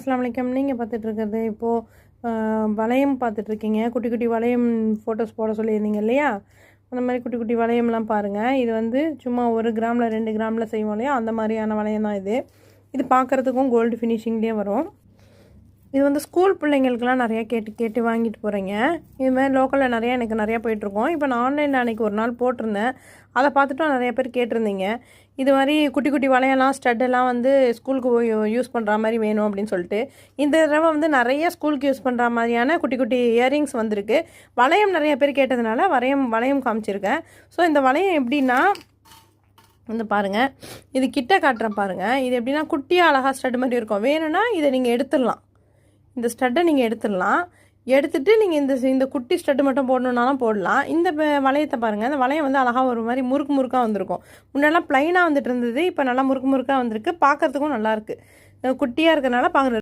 அஸ்ஸலாமு அலைக்கும். நீங்கள் பார்த்துட்ருக்கிறது இப்போது வளையம் பார்த்துட்ருக்கீங்க. குட்டி குட்டி வளையம் ஃபோட்டோஸ் போட சொல்லியிருந்தீங்க இல்லையா? அந்த மாதிரி குட்டி குட்டி வளையம்லாம் பாருங்கள். இது வந்து சும்மா 1 கிராமில் 2 கிராமில் செய்வோம் இல்லையா? அந்த மாதிரியான வளையம் தான் இது. இது பார்க்குறதுக்கும் கோல்டு ஃபினிஷிங்லேயே வரும். இது வந்து ஸ்கூல் பிள்ளைங்களுக்குலாம் நிறையா கேட்டு வாங்கிட்டு போகிறீங்க. இதுமாதிரி லோக்கலில் எனக்கு நிறையா போயிட்டுருக்கோம். இப்போ நான் ஆன்லைனில் அன்றைக்கி ஒரு நாள் போட்டிருந்தேன். அதை பார்த்துட்டும் நிறைய பேர் கேட்டிருந்தீங்க. இது மாதிரி குட்டி குட்டி வளையலாம் ஸ்டட்டெல்லாம் வந்து ஸ்கூலுக்கு யூஸ் பண்ணுற மாதிரி வேணும் அப்படின்னு சொல்லிட்டு இந்த தடவை வந்து நிறைய ஸ்கூலுக்கு யூஸ் பண்ணுற மாதிரியான குட்டி குட்டி இயரிங்ஸ் வந்திருக்கு. வளையம் நிறைய பேர் கேட்டதுனால வளையம் காமிச்சிருக்கேன். ஸோ இந்த வளையம் எப்படின்னா வந்து பாருங்கள், இது கிட்ட காட்டுறேன் பாருங்கள். இது எப்படின்னா குட்டியாக அழகாக ஸ்டட் மாதிரி இருக்கும். வேணும்னா இதை நீங்கள் எடுத்துடலாம். இந்த ஸ்டட்டை நீங்கள் எடுத்துடலாம். எடுத்துகிட்டு நீங்கள் இந்த குட்டி ஸ்டட்டு மட்டும் போடணுன்னாலும் போடலாம். இந்த வளையத்தை பாருங்கள். இந்த வளையம் வந்து அழகாக ஒரு மாதிரி முறுக்காக வந்திருக்கும். முன்னெல்லாம் ப்ளைனாக வந்துட்டு இருந்தது. இப்போ நல்லா முறுக்காக வந்திருக்கு. பார்க்குறதுக்கும் நல்லாயிருக்கு. குட்டியாக இருக்கிறனால பார்க்குறது